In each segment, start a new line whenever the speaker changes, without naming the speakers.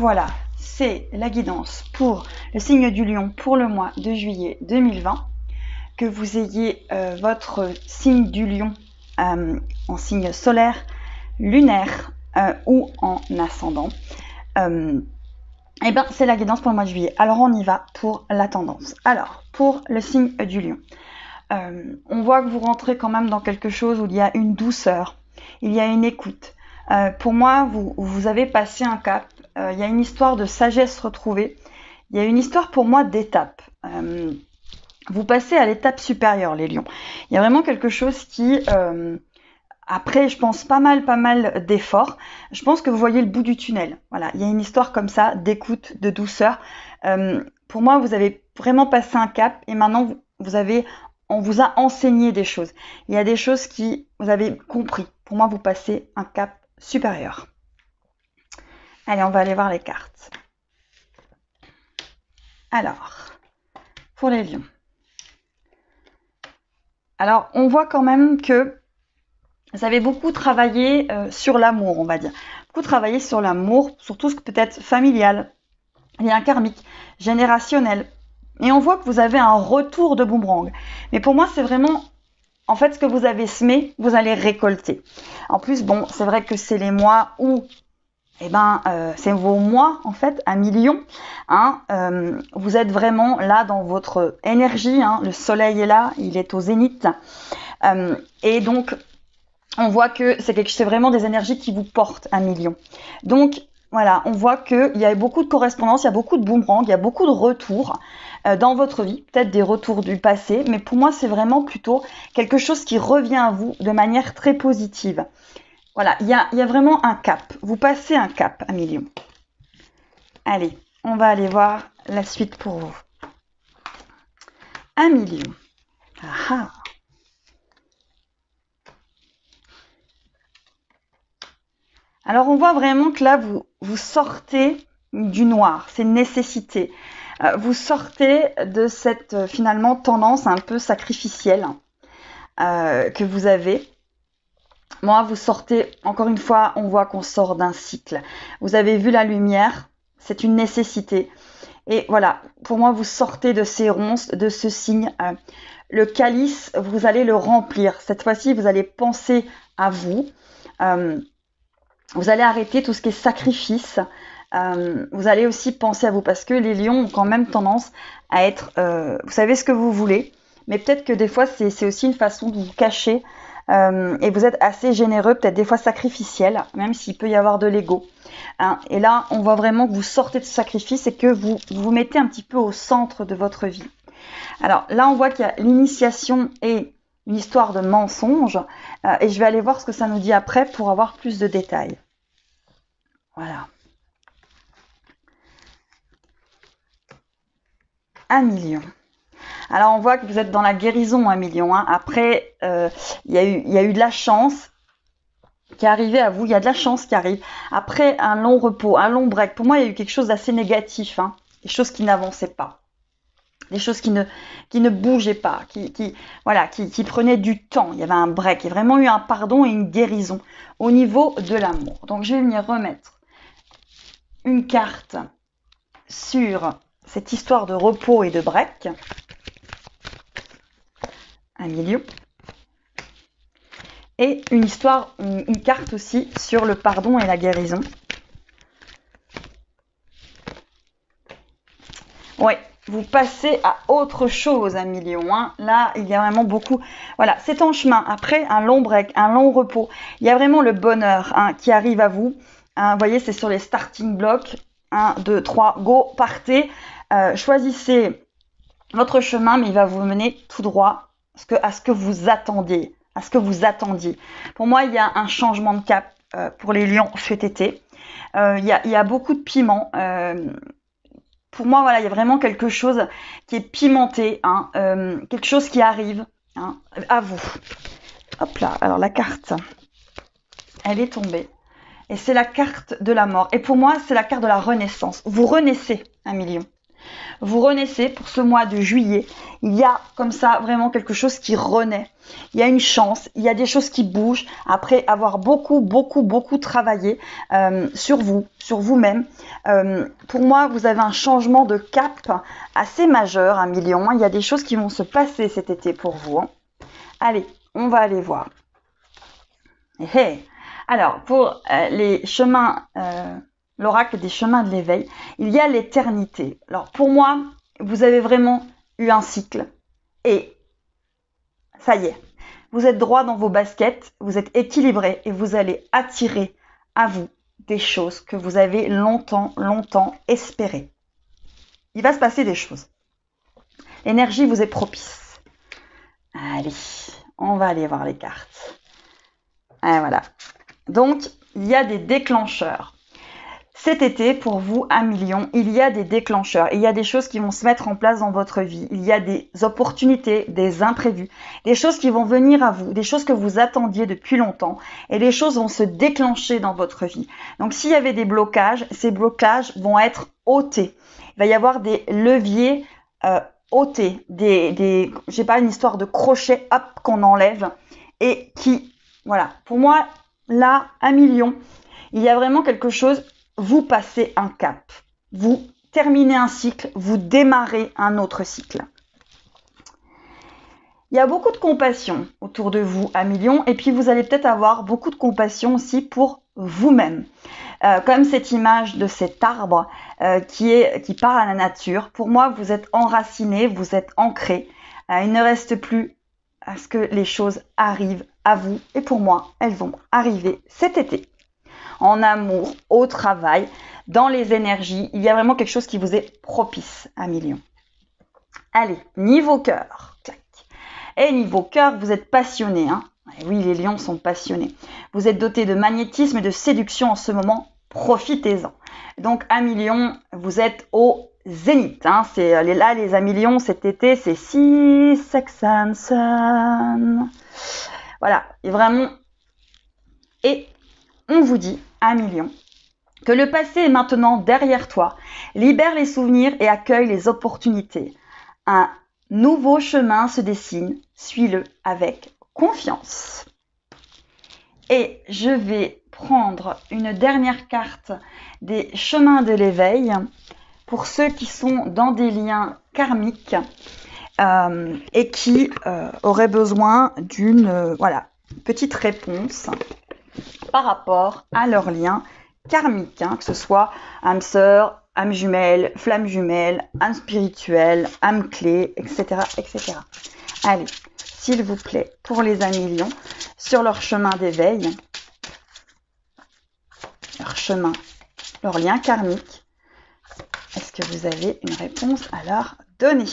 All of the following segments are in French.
voilà, c'est la guidance pour le signe du lion pour le mois de juillet 2020. Que vous ayez votre signe du lion en signe solaire, lunaire ou en ascendant. Et ben c'est la guidance pour le mois de juillet. Alors on y va pour la tendance. Alors pour le signe du lion, on voit que vous rentrez quand même dans quelque chose où il y a une douceur, il y a une écoute. Pour moi, vous avez passé un cap. Il y a une histoire de sagesse retrouvée. Il y a une histoire pour moi d'étape. Vous passez à l'étape supérieure, les lions. Il y a vraiment quelque chose qui, après, je pense pas mal d'efforts. Je pense que vous voyez le bout du tunnel. Voilà, il y a une histoire comme ça d'écoute, de douceur. Pour moi, vous avez vraiment passé un cap et maintenant on vous a enseigné des choses. Il y a des choses qui vous avez compris. Pour moi, vous passez un cap supérieur. Allez, on va aller voir les cartes. Alors, pour les lions. Alors, on voit quand même que vous avez beaucoup travaillé sur l'amour, on va dire. Beaucoup travaillé sur l'amour, sur tout ce que peut-être familial, lien karmique, générationnel. Et on voit que vous avez un retour de boomerang. Mais pour moi, c'est vraiment, en fait, ce que vous avez semé, vous allez récolter. En plus, bon, c'est vrai que c'est les mois où, c'est vos mois, en fait, à million. Hein, vous êtes vraiment là dans votre énergie. Hein, le soleil est là, il est au zénith. Et donc, on voit que c'est vraiment des énergies qui vous portent à million. Donc, voilà, on voit qu'il y a beaucoup de correspondance, il y a beaucoup de boomerang, il y a beaucoup de retours dans votre vie, peut-être des retours du passé, mais pour moi, c'est vraiment plutôt quelque chose qui revient à vous de manière très positive. Voilà, il y a vraiment un cap. Vous passez un cap à million. Allez, on va aller voir la suite pour vous. 1 million. Ah. Alors, on voit vraiment que là, vous sortez du noir, c'est une nécessité. Vous sortez de cette, finalement, tendance un peu sacrificielle que vous avez. Moi, vous sortez, encore une fois, on voit qu'on sort d'un cycle. Vous avez vu la lumière, c'est une nécessité. Et voilà, pour moi, vous sortez de ces ronces, de ce signe. Le calice, vous allez le remplir. Cette fois-ci, vous allez penser à vous. Vous allez arrêter tout ce qui est sacrifice. Vous allez aussi penser à vous parce que les lions ont quand même tendance à être... vous savez ce que vous voulez, mais peut-être que des fois, c'est aussi une façon de vous cacher et vous êtes assez généreux, peut-être des fois sacrificiel, même s'il peut y avoir de l'ego. Hein, et là, on voit vraiment que vous sortez de ce sacrifice et que vous vous mettez un petit peu au centre de votre vie. Alors là, on voit qu'il y a l'initiation et une histoire de mensonge. Et je vais aller voir ce que ça nous dit après pour avoir plus de détails. Voilà. 1 million. Alors, on voit que vous êtes dans la guérison, 1 million. Hein. Après, il y a eu de la chance qui est arrivée à vous. Il y a de la chance qui arrive. Après un long repos, un long break. Pour moi, il y a eu quelque chose d'assez négatif. Hein. Des choses qui n'avançaient pas. Des choses qui ne bougeaient pas, qui prenaient du temps. Il y avait un break. Il y a vraiment eu un pardon et une guérison au niveau de l'amour. Donc, je vais venir remettre une carte sur cette histoire de repos et de break. 1 million. Et une carte aussi sur le pardon et la guérison. Ouais. Vous passez à autre chose, 1 million. Hein. Là, il y a vraiment beaucoup... Voilà, c'est en chemin. Après un long break, un long repos, il y a vraiment le bonheur qui arrive à vous. Vous voyez, c'est sur les starting blocks. 1, 2, 3, go, partez. Choisissez votre chemin, mais il va vous mener tout droit à ce que vous attendiez. Pour moi, il y a un changement de cap pour les lions cet été. Il y a beaucoup de piment. Pour moi, voilà, il y a vraiment quelque chose qui est pimenté, hein, quelque chose qui arrive à vous. Hop là, alors la carte, elle est tombée. Et c'est la carte de la mort. Et pour moi, c'est la carte de la renaissance. Vous renaissez, 1 million. Vous renaissez pour ce mois de juillet. Il y a comme ça vraiment quelque chose qui renaît. Il y a une chance, il y a des choses qui bougent après avoir beaucoup travaillé sur vous, sur vous-même. Pour moi, vous avez un changement de cap assez majeur, 1 million. Il y a des choses qui vont se passer cet été pour vous. Allez, on va aller voir. Alors, pour les chemins... l'oracle des chemins de l'éveil, il y a l'éternité. Alors pour moi, vous avez vraiment eu un cycle et ça y est, vous êtes droit dans vos baskets, vous êtes équilibré et vous allez attirer à vous des choses que vous avez longtemps espérées. Il va se passer des choses. L'énergie vous est propice. Allez, on va aller voir les cartes. Et voilà. Donc, il y a des déclencheurs. Cet été, pour vous, 1 million, il y a des déclencheurs. Il y a des choses qui vont se mettre en place dans votre vie. Il y a des opportunités, des imprévus, des choses qui vont venir à vous, des choses que vous attendiez depuis longtemps. Et les choses vont se déclencher dans votre vie. Donc, s'il y avait des blocages, ces blocages vont être ôtés. Il va y avoir des leviers ôtés. J'ai pas une histoire de crochet, hop, qu'on enlève. Et qui, voilà. Pour moi, là, 1 million, il y a vraiment quelque chose... Vous passez un cap, vous terminez un cycle, vous démarrez un autre cycle. Il y a beaucoup de compassion autour de vous, 1 million, et puis vous allez peut-être avoir beaucoup de compassion aussi pour vous-même. Comme cette image de cet arbre qui part à la nature. Pour moi, vous êtes enraciné, vous êtes ancré. Il ne reste plus à ce que les choses arrivent à vous, et pour moi, elles vont arriver cet été. En amour, au travail, dans les énergies. Il y a vraiment quelque chose qui vous est propice, 1 million. Allez, niveau cœur. Et niveau cœur, vous êtes passionné. Et oui, les lions sont passionnés. Vous êtes doté de magnétisme et de séduction en ce moment. Profitez-en. Donc, 1 million, vous êtes au zénith. C'est là, les 1 million, cet été, c'est Sex and Sun. Voilà, et vraiment... Et on vous dit, 1 million, que le passé est maintenant derrière toi, libère les souvenirs et accueille les opportunités. Un nouveau chemin se dessine, suis-le avec confiance. Et je vais prendre une dernière carte des chemins de l'éveil pour ceux qui sont dans des liens karmiques et qui auraient besoin d'une petite réponse par rapport à leur lien karmique, que ce soit âme sœur, âme jumelle, flamme jumelle, âme spirituelle, âme clé, etc., etc. Allez, s'il vous plaît, pour les 1 million, sur leur chemin d'éveil, leur chemin, leur lien karmique, est-ce que vous avez une réponse à leur donner ?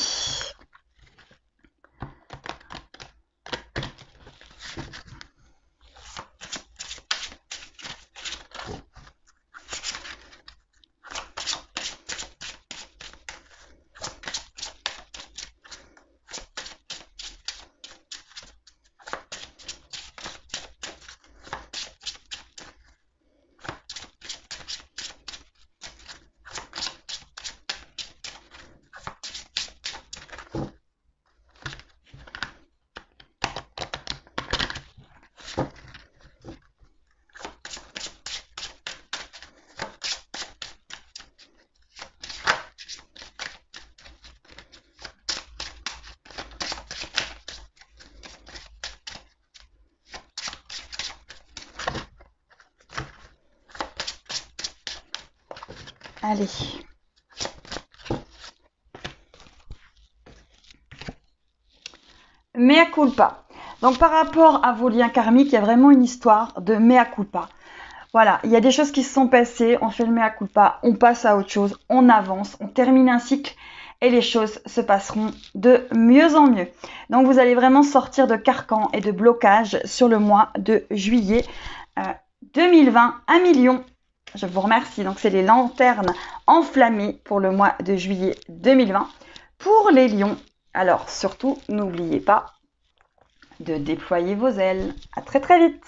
Allez. Mea culpa. Donc par rapport à vos liens karmiques, il y a vraiment une histoire de mea culpa. Voilà, il y a des choses qui se sont passées, on fait le mea culpa, on passe à autre chose, on avance, on termine un cycle et les choses se passeront de mieux en mieux. Donc vous allez vraiment sortir de carcans et de blocages sur le mois de juillet 2020. 1 million. Je vous remercie. Donc, c'est les lanternes enflammées pour le mois de juillet 2020. Pour les lions, alors surtout, n'oubliez pas de déployer vos ailes. À très très vite.